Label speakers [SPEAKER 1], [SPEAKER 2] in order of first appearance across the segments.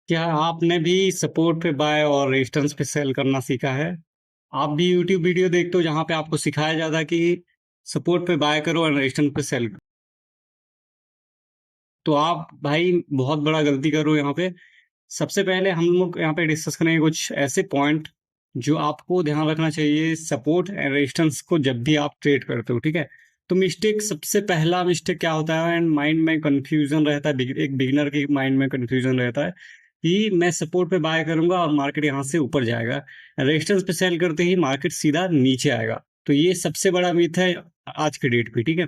[SPEAKER 1] क्या आपने भी सपोर्ट पे बाय और रेजिस्टेंस पे सेल करना सीखा है? आप भी यूट्यूब वीडियो देखते हो जहां पे आपको सिखाया जाता है कि सपोर्ट पे बाय करो और रेजिस्टेंस पे सेल करो। तो आप भाई बहुत बड़ा गलती कर रहे हो यहाँ पे। सबसे पहले हम लोग यहाँ पे डिस्कस करेंगे कुछ ऐसे पॉइंट जो आपको ध्यान रखना चाहिए सपोर्ट एंड रेजिस्टेंस को जब भी आप ट्रेड करते हो, ठीक है। तो मिस्टेक, सबसे पहला मिस्टेक क्या होता है, एंड माइंड में कंफ्यूजन रहता है, एक बिगिनर के माइंड में कंफ्यूजन रहता है कि मैं सपोर्ट पे बाय करूंगा और मार्केट यहाँ से ऊपर जाएगा, रेजिस्टेंस पे सेल करते ही मार्केट सीधा नीचे आएगा। तो ये सबसे बड़ा मिथ है आज के डेट पे, ठीक है।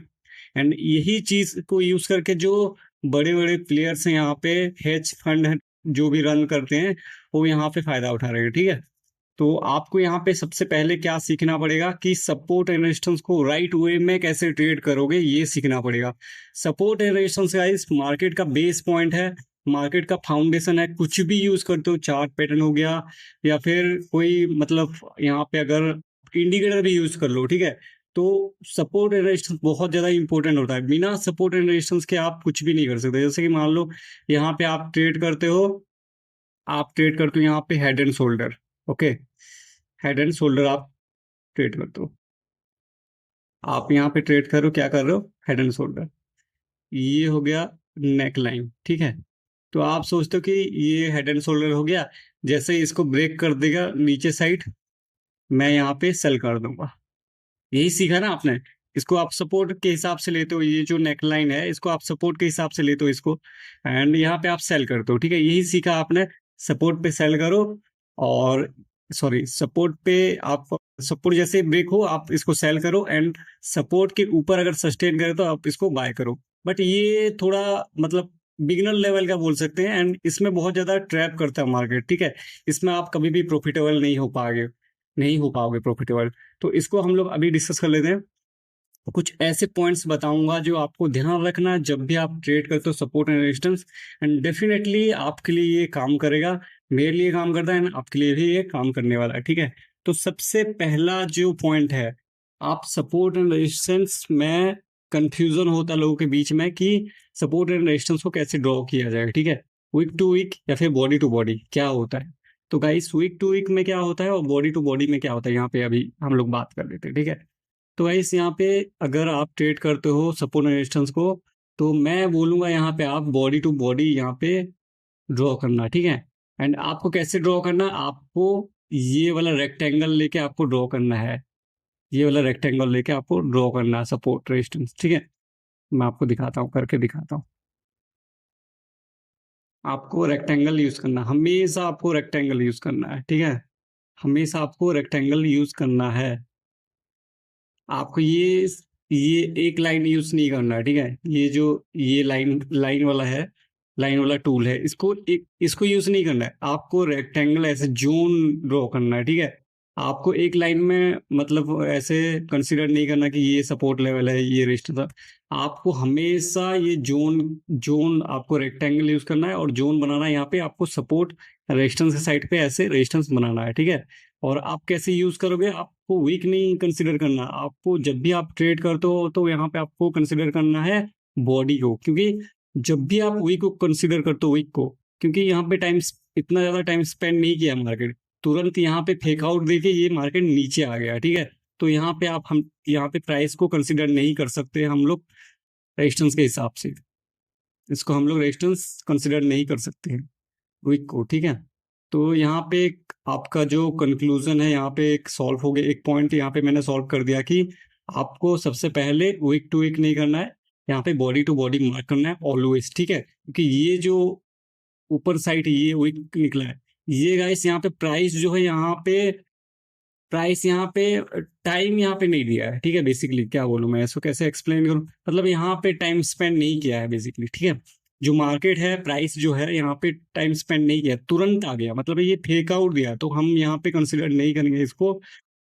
[SPEAKER 1] एंड यही चीज को यूज करके जो बड़े बड़े प्लेयर्स हैं यहाँ पे, हेज फंड जो भी रन करते हैं, वो यहाँ पे फायदा उठा रहे हैं, ठीक है। तो आपको यहाँ पे सबसे पहले क्या सीखना पड़ेगा कि सपोर्ट एंड रेजिस्टेंस को राइट वे में कैसे ट्रेड करोगे, ये सीखना पड़ेगा। Support and resistance guys market का बेस पॉइंट है, मार्केट का फाउंडेशन है। कुछ भी यूज करते हो, चार्ट पैटर्न हो गया या फिर कोई मतलब यहाँ पे अगर इंडिकेटर भी यूज कर लो, ठीक है। तो सपोर्ट एंड रेजिस्टेंस बहुत ज्यादा इंपॉर्टेंट होता है। बिना सपोर्ट एंड रेजिस्टेंस के आप कुछ भी नहीं कर सकते। जैसे कि मान लो यहाँ पे आप ट्रेड करते हो यहाँ पे head and shoulder, okay. Head and shoulder आप ट्रेड करते हो, आप यहाँ पे ट्रेड करो, क्या कर रहे हो, हेड एंड शोल्डर। ये हो गया नेक लाइन, ठीक है। तो आप सोचते हो कि ये हेड एंड शोल्डर हो गया, जैसे ही इसको ब्रेक कर देगा नीचे साइड, मैं यहाँ पे सेल कर दूंगा। यही सीखा ना आपने। इसको आप सपोर्ट के हिसाब से लेते हो, ये जो नेक लाइन है इसको आप सपोर्ट के हिसाब से लेते हो इसको, एंड यहाँ पे आप सेल करते हो, ठीक है। यही सीखा आपने। सपोर्ट पे सेल करो, और सॉरी, सपोर्ट पे आप, सपोर्ट जैसे ब्रेक हो आप इसको सेल करो, एंड सपोर्ट के ऊपर अगर सस्टेन करे तो आप इसको बाय करो। बट ये थोड़ा मतलब बिगिनर लेवल का बोल सकते हैं, एंड इसमें बहुत ज्यादा ट्रैप करता है मार्केट, ठीक है। इसमें आप कभी भी प्रॉफिटेबल नहीं हो पाओगे प्रॉफिटेबल। तो इसको हम लोग अभी डिस्कस कर लेते हैं। कुछ ऐसे पॉइंट्स बताऊंगा जो आपको ध्यान रखना है जब भी आप ट्रेड करते हो support and resistance, and definitely आपके लिए ये काम करेगा। मेरे लिए काम करता है, and आपके लिए भी ये काम करने वाला है, ठीक है। तो सबसे पहला जो पॉइंट है, आप सपोर्ट एंड रेजिस्टेंस में कंफ्यूजन होता है लोगों के बीच में कि सपोर्ट एंड रेजिस्टेंस को कैसे ड्रॉ किया जाए, ठीक है। वीक टू वीक या फिर बॉडी टू बॉडी क्या होता है। तो गाइस वीक टू वीक में क्या होता है और बॉडी टू बॉडी में क्या होता है, यहाँ पे अभी हम लोग बात कर लेते हैं, ठीक है। तो गाइस यहाँ पे अगर आप ट्रेड करते हो सपोर्ट एंड रेजिस्टेंस को, तो मैं बोलूंगा यहाँ पे आप बॉडी टू बॉडी यहाँ पे ड्रॉ करना, ठीक है। एंड आपको कैसे ड्रॉ करना, आपको ये वाला रेक्टेंगल लेके आपको ड्रॉ करना है। ये वाला रेक्टेंगल लेके आपको ड्रॉ करना है सपोर्ट रेजिस्टेंस, ठीक है। मैं आपको दिखाता हूँ, करके दिखाता हूँ। आपको रेक्टेंगल यूज करना, हमेशा आपको रेक्टेंगल यूज करना है, ठीक है। हमेशा आपको रेक्टेंगल यूज करना है। आपको ये एक लाइन यूज नहीं करना है, ठीक है। ये जो ये लाइन लाइन वाला है, लाइन वाला टूल है, इसको यूज नहीं करना है। आपको रेक्टेंगल ऐसे जोन ड्रॉ करना है, ठीक है। आपको एक लाइन में मतलब ऐसे कंसीडर नहीं करना कि ये सपोर्ट लेवल है, ये रेजिस्टेंस। आपको हमेशा ये जोन जोन आपको रेक्टेंगल यूज करना है और जोन बनाना है। यहाँ पे आपको सपोर्ट रेजिस्टेंस के साइड पे ऐसे रेजिस्टेंस बनाना है, ठीक है। और आप कैसे यूज करोगे, आपको वीक नहीं कंसिडर करना। आपको जब भी आप ट्रेड करते हो तो यहाँ पे आपको कंसिडर करना है बॉडी को, क्योंकि जब भी आप वीक को कंसिडर करते हो, वीक को, क्योंकि यहाँ पे इतना ज्यादा टाइम स्पेंड नहीं किया मार्केट, तुरंत यहाँ पे फेक आउट देके ये मार्केट नीचे आ गया, ठीक है। तो यहाँ पे हम यहाँ पे प्राइस को कंसिडर नहीं कर सकते हम लोग रेजिस्टेंस के हिसाब से। इसको हम लोग रेजिस्टेंस कंसिडर नहीं कर सकते हैं वीक को, ठीक है। तो यहाँ पे आपका जो कंक्लूजन है यहाँ पे एक सॉल्व हो गया, एक पॉइंट यहाँ पे मैंने सॉल्व कर दिया कि आपको सबसे पहले वीक टू वीक नहीं करना है, यहाँ पे बॉडी टू बॉडी मार्क करना है ऑलवेज, ठीक है। क्योंकि ये जो ऊपर साइड ये वीक निकला है, ये गाइस यहाँ पे प्राइस जो है, यहाँ पे टाइम यहाँ पे नहीं दिया है, ठीक है। बेसिकली क्या बोलूँ मैं इसको, कैसे एक्सप्लेन करूँ, मतलब यहाँ पे टाइम स्पेंड नहीं किया है बेसिकली, ठीक है। जो मार्केट है, प्राइस जो है, यहाँ पे टाइम स्पेंड नहीं किया, तुरंत आ गया, मतलब ये फेक आउट दिया। तो हम यहाँ पे कंसिडर नहीं करेंगे इसको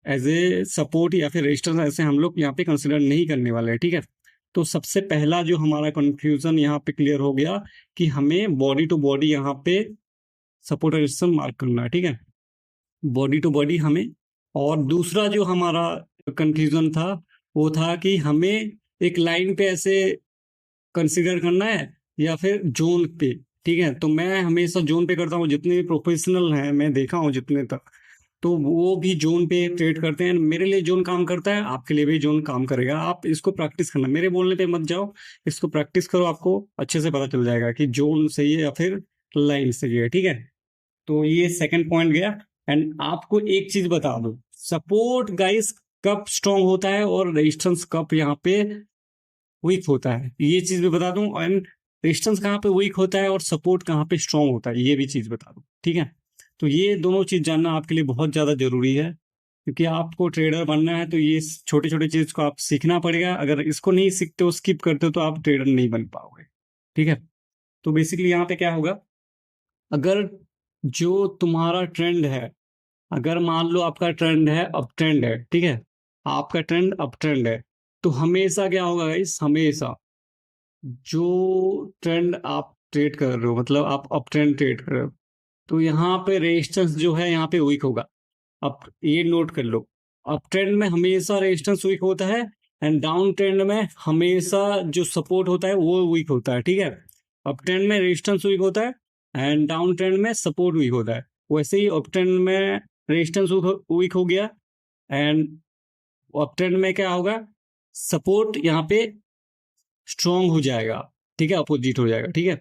[SPEAKER 1] एज ए सपोर्ट या फिर रेजिस्टेंस, ऐसे हम लोग यहाँ पे कंसिडर नहीं करने वाले हैं, ठीक है। तो सबसे पहला जो हमारा कंफ्यूजन यहाँ पे क्लियर हो गया कि हमें बॉडी टू बॉडी यहाँ पे सपोर्ट रेजिस्टेंस मार्क करना है, ठीक है, बॉडी टू बॉडी हमें। और दूसरा जो हमारा कंफ्यूजन था, वो था कि हमें एक लाइन पे ऐसे कंसीडर करना है या फिर जोन पे, ठीक है। तो मैं हमेशा जोन पे करता हूँ, जितने भी प्रोफेशनल हैं मैं देखा हूँ जितने तक, तो वो भी जोन पे ट्रेड करते हैं। मेरे लिए जोन काम करता है, आपके लिए भी जोन काम करेगा। आप इसको प्रैक्टिस करना, मेरे बोलने पे मत जाओ, इसको प्रैक्टिस करो, आपको अच्छे से पता चल जाएगा कि जोन सही है या फिर लाइन सही है। ठीक है, तो ये सेकंड पॉइंट गया। एंड आपको एक चीज बता दूं, सपोर्ट गाइस कब स्ट्रांग होता है और रेजिस्टेंस कब यहाँ पे वीक होता है, ये चीज भी बता दूं। एंड रेजिस्टेंस कहाँ पे वीक होता है और सपोर्ट कहाँ पे स्ट्रांग होता है, ये भी चीज बता दूं। ठीक है, तो ये दोनों चीज जानना आपके लिए बहुत ज्यादा जरूरी है, क्योंकि आपको ट्रेडर बनना है तो ये छोटे छोटे चीज को आप सीखना पड़ेगा। अगर इसको नहीं सीखते हो, स्किप करते हो, तो आप ट्रेडर नहीं बन पाओगे। ठीक है, तो बेसिकली यहाँ पे क्या होगा, अगर जो तुम्हारा ट्रेंड है, अगर मान लो आपका ट्रेंड है अप ट्रेंड है, ठीक है, आपका ट्रेंड अप ट्रेंड है, तो हमेशा क्या होगा गाइस, हमेशा जो ट्रेंड आप ट्रेड कर रहे हो, मतलब आप अप ट्रेंड ट्रेड कर रहे हो, तो यहाँ पे रेजिस्टेंस जो है यहाँ पे वीक होगा। अब ये नोट कर लो, अप ट्रेंड में हमेशा रेजिस्टेंस वीक होता है, एंड डाउन ट्रेंड में हमेशा जो सपोर्ट होता है वो वीक होता है। ठीक है, अप ट्रेंड में रेजिस्टेंस वीक होता है एंड डाउन ट्रेंड में सपोर्ट वीक होता है। वैसे ही अप ट्रेंड में रेजिस्टेंस वीक हो गया एंड अप ट्रेंड में क्या होगा, सपोर्ट यहाँ पे स्ट्रांग हो जाएगा। ठीक है, अपोजिट हो जाएगा। ठीक है,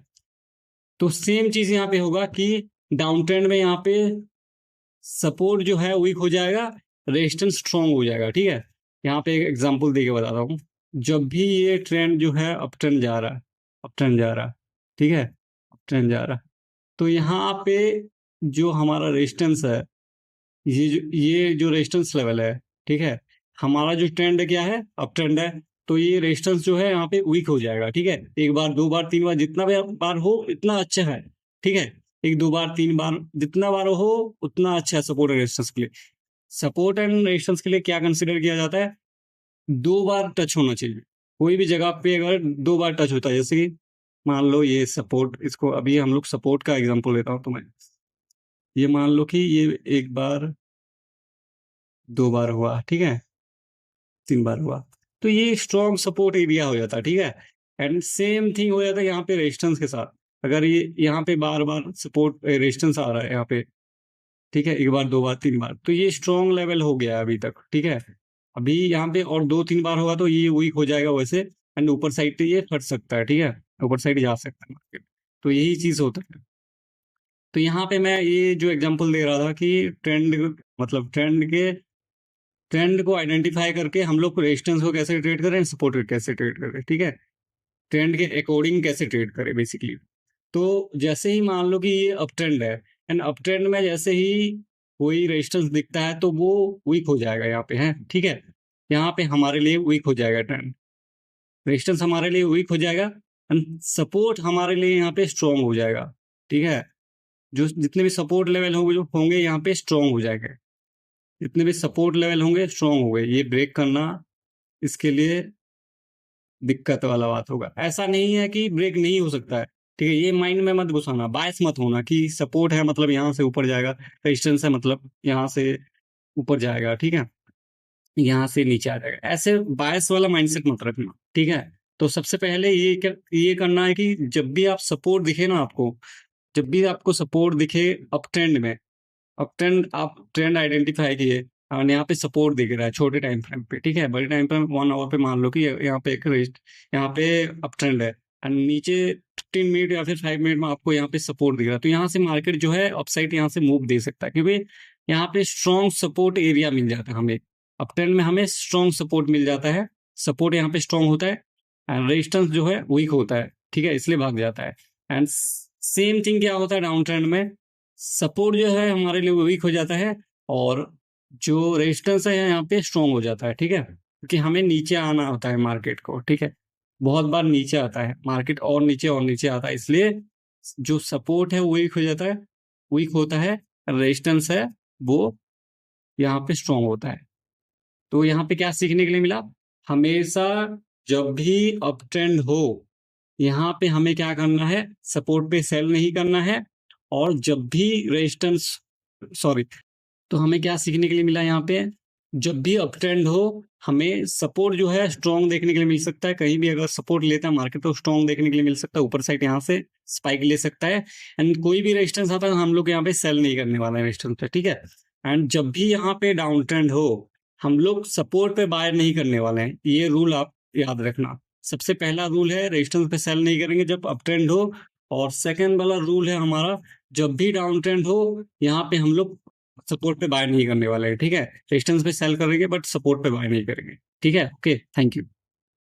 [SPEAKER 1] तो सेम चीज यहाँ पे होगा कि डाउन ट्रेंड में यहाँ पे सपोर्ट जो है वीक हो जाएगा, रेजिस्टेंस स्ट्रांग हो जाएगा। ठीक है, यहाँ पे एक एग्जांपल देके बताता हूँ। जब भी ये ट्रेंड जो है अप ट्रेंड जा रहा है, अप ट्रेंड जा रहा है, ठीक है, अप ट्रेंड जा रहा है, तो यहाँ पे जो हमारा रेजिस्टेंस है, ये जो रेजिस्टेंस लेवल है, ठीक है, हमारा जो ट्रेंड क्या है, अप ट्रेंड है, तो ये रेजिस्टेंस जो है यहाँ पे वीक हो जाएगा। ठीक है, एक बार, दो बार, तीन बार, जितना भी बार हो इतना अच्छा है। ठीक है, एक दो बार, तीन बार, जितना बार हो उतना अच्छा है सपोर्ट एंड रेजिस्टेंस के लिए। सपोर्ट एंड रेजिस्टेंस के लिए क्या कंसिडर किया जाता है, दो बार टच होना चाहिए। कोई भी जगह पे अगर दो बार टच होता है, जैसे कि मान लो ये सपोर्ट, इसको अभी हम लोग सपोर्ट का एग्जांपल लेता हूँ तुम्हें। ये मान लो कि ये एक बार, दो बार हुआ, ठीक है, तीन बार हुआ, तो ये स्ट्रॉन्ग सपोर्ट एरिया हो जाता है। ठीक है, एंड सेम थिंग हो जाता है यहाँ पे रेजिस्टेंस के साथ। अगर ये यहाँ पे बार बार सपोर्ट रेजिस्टेंस आ रहा है यहाँ पे, ठीक है, एक बार, दो बार, तीन बार, तो ये स्ट्रॉन्ग लेवल हो गया है अभी तक। ठीक है, अभी यहाँ पे और दो तीन बार होगा तो ये वीक हो जाएगा वैसे, एंड ऊपर साइड पे ये फट सकता है। ठीक है, ऊपर साइड जा सकता है मार्केट, तो यही चीज होता है। तो यहाँ पे मैं ये जो एग्जांपल दे रहा था कि ट्रेंड, मतलब ट्रेंड को आइडेंटिफाई करके हम लोग रेजिस्टेंस को कैसे ट्रेड करें, सपोर्ट को कैसे ट्रेड करें। ठीक है, ट्रेंड के अकॉर्डिंग कैसे ट्रेड करें बेसिकली। तो जैसे ही मान लो कि ये अप ट्रेंड है, एंड अप ट्रेंड में जैसे ही कोई रेजिस्टेंस दिखता है तो वो वीक हो जाएगा यहाँ पे है। ठीक है, यहाँ पे हमारे लिए वीक हो जाएगा ट्रेंड, रेजिस्टेंस हमारे लिए वीक हो जाएगा एंड सपोर्ट हमारे लिए यहाँ पे स्ट्रांग हो जाएगा। ठीक है, जो जितने भी सपोर्ट लेवल होंगे, जो होंगे यहाँ पे स्ट्रांग हो जाएंगे, जितने भी सपोर्ट लेवल होंगे स्ट्रांग हो गए। ये ब्रेक करना इसके लिए दिक्कत वाला बात होगा। ऐसा नहीं है कि ब्रेक नहीं हो सकता है। ठीक है, ये माइंड में मत घुसाना, बायस मत होना कि सपोर्ट है मतलब यहाँ से ऊपर जाएगा, रेजिस्टेंस है मतलब यहाँ से ऊपर जाएगा, ठीक है, यहाँ से नीचे आ जाएगा, ऐसे बायस वाला माइंडसेट मत रखना। ठीक है, तो सबसे पहले ये करना है कि जब भी आप सपोर्ट दिखे ना आपको, जब भी आपको सपोर्ट दिखे अप ट्रेंड में, अब ट्रेंड, आप ट्रेंड आइडेंटिफाई किए और यहाँ पे सपोर्ट दिख रहा है छोटे टाइम फ्रेम पे, ठीक है, बड़े टाइम फ्रेम 1 आवर पे मान लो कि यहाँ पे एक रेस्ट, यहाँ पे अप ट्रेंड है एंड नीचे 15 मिनट या फिर 5 मिनट में आपको यहाँ पे सपोर्ट दिख रहा है, तो यहाँ से मार्केट जो है अपसाइड यहाँ से मूव दे सकता है, क्योंकि यहाँ पे स्ट्रॉन्ग सपोर्ट एरिया मिल जाता है हमें। अप ट्रेंड में हमें स्ट्रॉन्ग सपोर्ट मिल जाता है, सपोर्ट यहाँ पे स्ट्रॉन्ग होता है एंड रेजिस्टेंस जो है वीक होता है। ठीक है, इसलिए भाग जाता है। एंड सेम थिंग क्या होता है डाउन ट्रेंड में, सपोर्ट जो है हमारे लिए वीक हो जाता है और जो रेजिस्टेंस है यहाँ पे स्ट्रॉन्ग हो जाता है। ठीक है, क्योंकि हमें नीचे आना होता है मार्केट को। ठीक है, बहुत बार नीचे आता है मार्केट, और नीचे आता है, इसलिए जो सपोर्ट है वो वीक हो जाता है, वीक होता है, रेजिस्टेंस है वो यहाँ पे स्ट्रॉन्ग होता है। तो यहाँ पे क्या सीखने के लिए मिला, हमेशा जब भी अप ट्रेंड हो, यहाँ पे हमें क्या करना है, सपोर्ट पे सेल नहीं करना है, और जब भी रेजिस्टेंस, सॉरी, तो हमें क्या सीखने के लिए मिला यहाँ पे, जब भी अप ट्रेंड हो, हमें सपोर्ट जो है स्ट्रॉन्ग देखने के लिए मिल सकता है। कहीं भी अगर सपोर्ट लेता है मार्केट तो स्ट्रॉन्ग देखने के लिए मिल सकता है, ऊपर साइड यहाँ से स्पाइक ले सकता है। एंड कोई भी रेजिस्टेंस आता है हम लोग यहाँ पे सेल नहीं करने वाला है रेजिस्टेंस पे, ठीक है। एंड जब भी यहाँ पे डाउन ट्रेंड हो, हम लोग सपोर्ट पे बाय नहीं करने वाले हैं, ये रूल आप याद रखना। सबसे पहला रूल है रेजिस्टेंस पे सेल नहीं करेंगे जब अप ट्रेंड हो। और सेकंड वाला रूल है हमारा, जब भी डाउन ट्रेंड हो यहाँ पे हम लोग सपोर्ट पे बाय नहीं करने वाले हैं, ठीक है। रेजिस्टेंस पे सेल करेंगे बट सपोर्ट पे बाय नहीं करेंगे, ठीक है। Okay, thank you.